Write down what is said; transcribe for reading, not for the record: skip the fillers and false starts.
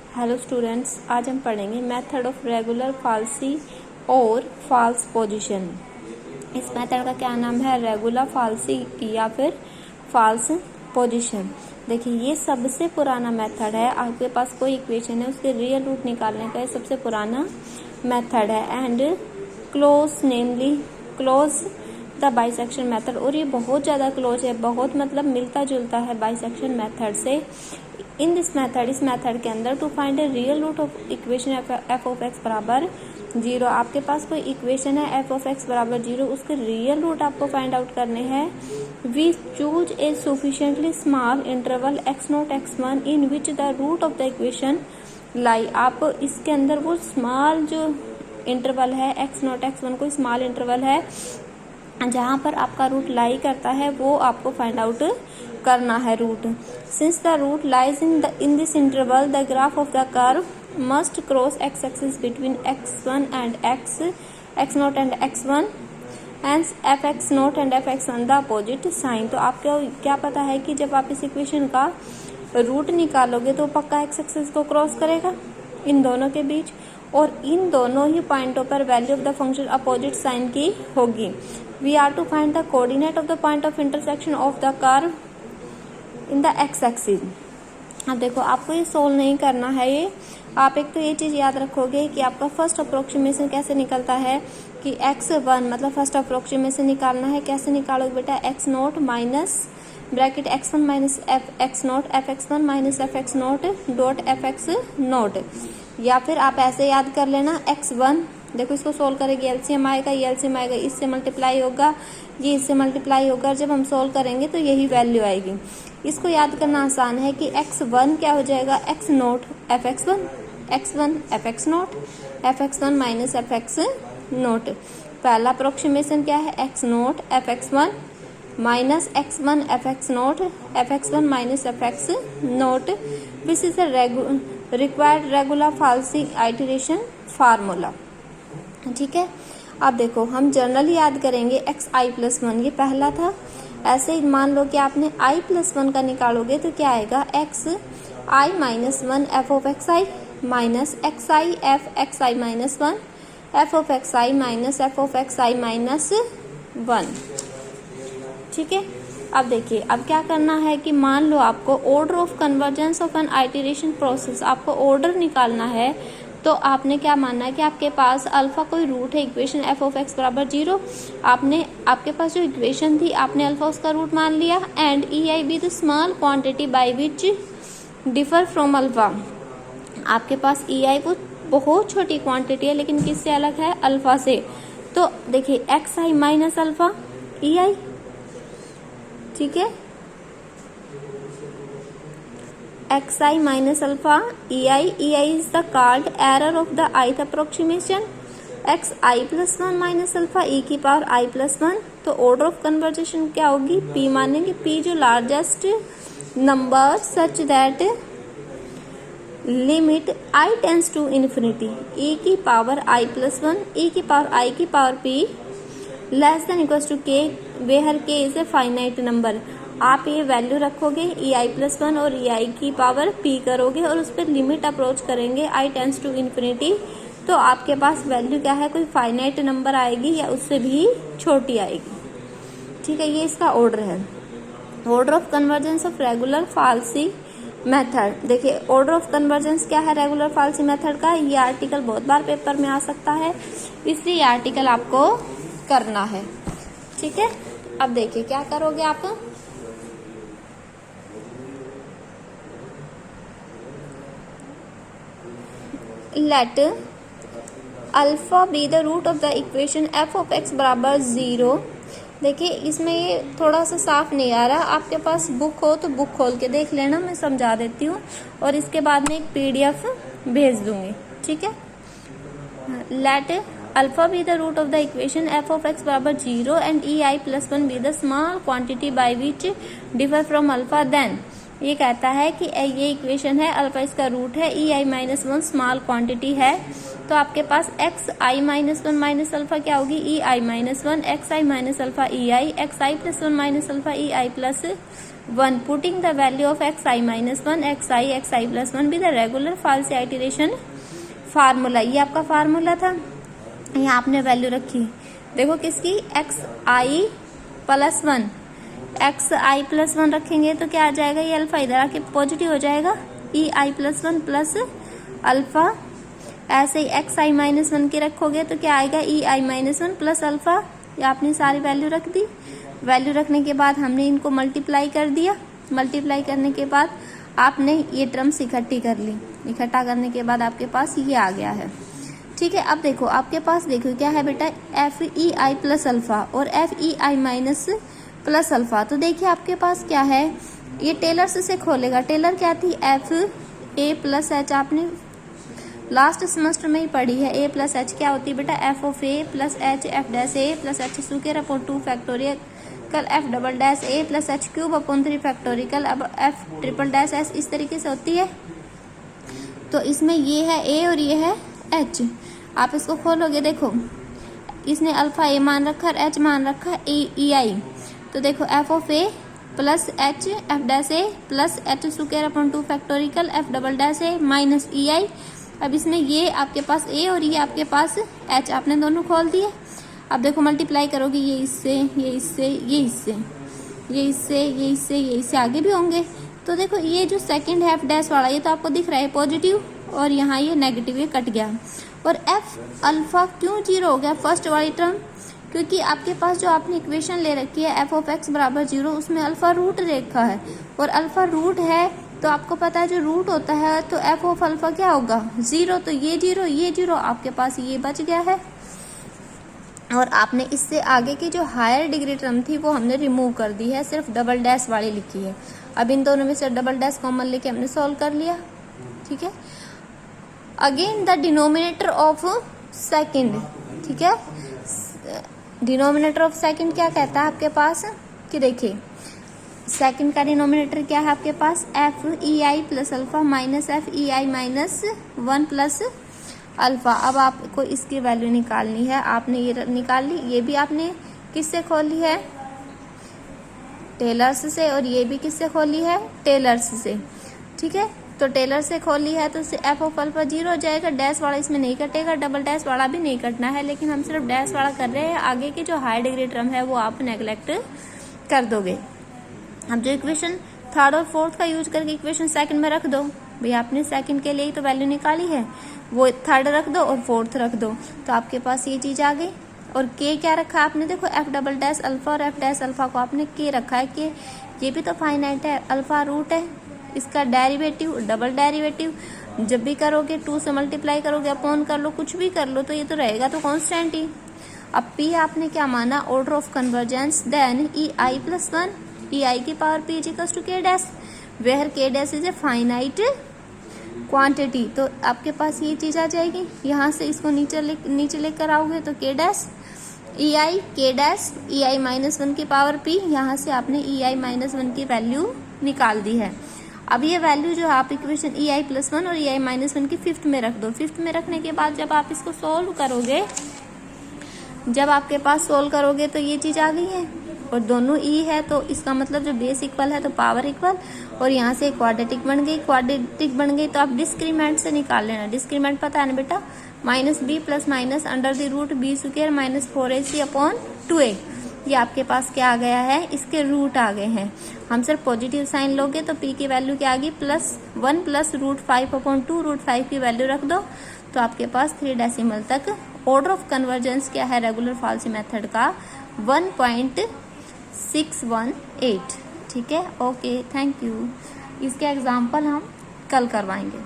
Hello students, आज हम पढ़ेंगे मेथड ऑफ रेगुलर फाल्सी और फाल्स पोजीशन। इस मेथड का क्या नाम है? रेगुलर फाल्सी या फिर फाल्स पोजीशन। देखिए, ये सबसे पुराना मेथड है। आपके पास कोई इक्वेशन है, उसके रियल रूट निकालने का ये सबसे पुराना मेथड है and close the bisection method. और ये बहुत ज़्यादा क्लोज है, बहुत मतलब मिलता जुलता है बाइसेक्शन मेथड से। इन दिस मेथड, इस मेथड के अंदर to find a real root of equation f of x बराबर 0। आपके पास कोई इक्वेशन है एफ ऑफ एक्स बराबर 0, उसके रियल रूट आपको फाइंड आउट करने हैं। We choose a sufficiently small interval x0 x1 in which the root of the equation lie. आप इसके अंदर वो स्मॉल जो इंटरवल है x0 x1, कोई स्मॉल इंटरवल है जहां पर आपका रूट लाई करता है, वो आपको फाइंड आउट करना है root. Since the root lies in this interval, the graph of the curve must cross x axis between x1 and x0 and x1 and fx0 and fx1 the opposite sign. तो आपको क्या पता है कि जब आप इस इक्वेशन का रूट निकालोगे तो पक्का एक्स एक्सिस को क्रॉस करेगा इन दोनों के बीच, और इन दोनों ही पॉइंटों पर value of the function opposite sign की होगी। We are to find the coordinate of the point of intersection of the curve in the x axis. अब देखो, आपको ये सोल्व नहीं करना है। ये आप एक तो ये चीज याद रखोगे कि आपका फर्स्ट अप्रोक्सीमेशन कैसे निकलता है कि x1 मतलब फर्स्ट अप्रोक्सीमेशन निकालना है। कैसे निकालोगे बेटा? x0 minus bracket x1 minus x0 fx1 minus fx0 dot fx0, या फिर आप ऐसे याद कर लेना x1। देखो, इसको सोल्व करेंगे, एलसीएम आएगा, ये एलसीएम आएगा, इससे मल्टीप्लाई होगा, ये इससे मल्टीप्लाई होगा। जब हम सोल्व करेंगे तो यही वैल्यू आएगी। इसको याद करना आसान है कि x1 क्या हो जाएगा? x0 fx1, x1 fx0, fx1 minus fx0। पहला अप्रोक्सीमेशन क्या है? x0 fx1 minus x1 fx0, fx1 minus fx0। This is the required regular falsi iteration formula. ठीक है, अब देखो, हम जनरली याद करेंगे xi+1, ये पहला था। ऐसे ही मान लो कि आपने i+1 का निकालोगे तो क्या आएगा? xi-1 f of xi minus xi f xi-1 f of xi minus f of xi-1। ठीक है, अब देखिए, अब क्या करना है कि मान लो आपको order of convergence of an iteration process, आपको ऑर्डर निकालना है। तो आपने क्या मानना है कि आपके पास अल्फा कोई रूट है इक्वेशन एफ ऑफ एक्स बराबर 0। आपके पास जो इक्वेशन थी, आपने अल्फा उसका रूट मान लिया and E I B the small quantity by which differ from alpha. आपके पास ई आई वो बहुत छोटी क्वांटिटी है, लेकिन किससे अलग है? अल्फा से। तो देखिए, एक्स आई माइनस अल्फा ई आई। ठीक है, xi minus alpha ei is the called error of the ith approximation। xi plus 1 minus alpha e की पावर i plus 1। तो ऑर्डर ऑफ कन्वर्जेशन क्या होगी? p मानेंगे, p जो largest number such that limit i tends to infinity e की power i plus 1, e की power i की power p less than equals to k where k is a finite number. आप ये value रखोगे ei+1 और ei की power p करोगे और उस पर लिमिट अप्रोच करेंगे i टेंस टू इन्फिनिटी। तो आपके पास वैल्यू क्या है? कोई फाइनाइट नंबर आएगी या उससे भी छोटी आएगी। ठीक है, ये इसका ऑर्डर है। Order of convergence of regular falsi method. देखिए, ऑर्डर ऑफ कन्वर्जेंस क्या है रेगुलर फाल्सी मेथड का? ये आर्टिकल बहुत बार पेपर में आ सकता है, इसलिए ये आर्टिकल आपको करना है। ठीक है, अब देखिए क्या करोगे आप? Let alpha be the root of the equation f of x बराबर 0। देखिए, इसमें ये थोड़ा सा साफ नहीं आ रहा। आपके पास बुक हो तो बुक खोल के देख लेना, मैं समझा देती हूँ और इसके बाद में एक PDF भेज दूंगी। ठीक है, let alpha be the root of the equation f of x बराबर 0 and ei+1 be the small quantity by which differ from alpha. Then ये कहता है कि ये इक्वेशन है, अल्फा इसका रूट है, ei-1 स्मॉल क्वांटिटी है। तो आपके पास xi-1 माइनस अल्फा क्या होगी? ei-1, xi minus alpha ei, xi+1 minus alpha ei plus 1 putting the value of xi minus 1 xi plus 1 be the regular false iteration formula. ये आपका formula था, यहाँ आपने वैल्यू रखी, देखो किसकी, xi प्लस 1, xi प्लस 1 रखेंगे तो क्या आ जाएगा, ये अल्फा इधर आके पॉजिटिव हो जाएगा, ei प्लस 1 प्लस अल्फा। ऐसे ही xi माइनस 1 की रखोगे तो क्या आएगा, ei माइनस 1 प्लस अल्फा। ये आपने सारी वैल्यू रख दी। वैल्यू रखने के बाद हमने इनको मल्टीप्लाई कर दिया। मल्टीप्लाई करने के बाद आपने ये टर्म्स इकट्ठी कर ली। इकट्ठा करने के बाद आपके पास ये आ गया है। ठीक है, अब देखो आपके पास देखो क्या है बेटा, FEI प्लस अल्फा और FEI माइनस प्लस अल्फा। तो देखिए आपके पास क्या है, ये टेलर्स से खोलेगा। टेलर क्या थी, FA प्लस H, आपने लास्ट सेमेस्टर में ही पढ़ी है। A प्लस H क्या होती है बेटा, F of A plus H F dash A plus H square upon 2 factorial कल F double dash A plus H cube upon 3 factorial. अब F ट्रिपल डैश S इस तरीके से होती है। तो इसमें ये है A और ये है H। आप इसको खोलोगे, देखो इसने अल्फा A मान रखा और H मान रखा EI। तो देखो F of A plus H F dash A plus H square upon 2 factorial F double dash A minus EI। अब इसमें ये आपके पास A और ये आपके पास H, आपने दोनों खोल दिए। अब देखो मल्टीप्लाई करोगे, ये इससे, ये इससे, ये इससे, ये इससे, ये इससे, ये इससे, आगे भी होंगे। तो देखो ये जो सेकंड है F डैश वाला, ये तो आपको दिख रहा है पॉजिटिव, और यहाँ ये नेगेटिव, ये कट गया। और F अल्फा क्यों 0 हो गया फर्स्ट वाली टर्म, क्योंकि आपके पास जो आपने इक्वेशन ले रखी है F ऑफ x बराबर 0, उसमें अल्फा रूट रेखा है, और अल्फा रूट है तो आपको पता है जो रूट होता है तो F ऑफ अल्फा क्या होगा, 0। तो ये 0, ये 0, आपके पास ये बच गया है। और आपने इससे आगे की जो हायर डिग्री टर्म थी वो हमने रिमूव कर दी है, सिर्फ डबल डैश वाली लिखी है। अब इन दोनों में से डबल डैश कॉमन लेके हमने सॉल्व कर लिया। ठीक है, again the denominator of second. ठीक है, डिनोमिनेटर ऑफ सेकंड क्या कहता है आपके पास, कि देखिए सेकंड का डिनोमिनेटर क्या है आपके पास, FEI plus alpha minus FEI minus 1 plus alpha. अब आपको इसकी वैल्यू निकालनी है, आपने ये निकाल ली। ये भी आपने किससे खोली है, टेलर्स से, और ये भी किससे खोली है, टेलर्स से। ठीक है, तो टेलर से खोली है तो F ऑफ अल्फा 0 हो जाएगा। डैश वाला इसमें नहीं कटेगा, डबल डैश वाला भी नहीं कटना है, लेकिन हम सिर्फ डैश वाला कर रहे हैं। आगे की जो हाई डिग्री टर्म है वो आप नेग्लेक्ट कर दोगे। अब जो इक्वेशन थर्ड और फोर्थ का यूज करके इक्वेशन सेकंड में रख दो। भाई आपने सेकंड के लिए ही तो वैल्यू निकाली है, वो थर्ड रख दो और फोर्थ रख दो, तो आपके पास ये चीज आ गई। और के क्या रखा आपने, देखो F डबल डैश अल्फा और F डैश अल्फा को आपने के रखा है। के ये भी तो फाइनाइट है, अल्फा रूट है, इसका डेरिवेटिव डबल डेरिवेटिव जब भी करोगे 2 से मल्टीप्लाई करोगे, अपॉन कर लो, कुछ भी कर लो, तो ये तो रहेगा तो कांस्टेंट ही। अब P आपने क्या माना, order of convergence, then EI plus 1, EI की power P is equals to K dash, where K dash is a finite quantity. तो आपके पास ये चीज आ जाएगी। यहाँ से इसको नीचे लेकर आओगे तो K dash EI K dash EI minus 1 की पावर P, यहाँ से आपने EI माइनस 1 की वैल्यू निकाल दी है। अब ये वैल्यू जो आप इक्वेशन EI प्लस 1 और EI माइनस 1 की फिफ्थ में रख दो। फिफ्थ में रखने के बाद जब आप इसको सोल्व करोगे, जब आपके पास सोल्व करोगे तो ये चीज आ गई है, और दोनों ई है तो इसका मतलब जो बेस इक्वल है तो पावर इक्वल, और यहाँ से क्वाड्रेटिक बन गई। क्वाड्रेटिक बन गई तो आप डिस्क्रीमेंट से निकाल लेना। डिस्क्रीमेंट पता है ना बेटा, minus b plus minus under the root b square minus 4ac upon 2a। ये आपके पास क्या आ गया है, इसके रूट आ गए हैं। हम सिर्फ पॉजिटिव साइन लोगे तो p की वैल्यू क्या आ गई, +1 प्लस √5 अपॉन 2, √5 की वैल्यू रख दो तो आपके पास 3 डेसिमल तक ऑर्डर ऑफ कन्वर्जेंस क्या है रेगुलर फाल्सी मेथड का, 1.618। ठीक है, ओके, थैंक यू। इसके एग्जाम्पल हम कल करवाएंगे।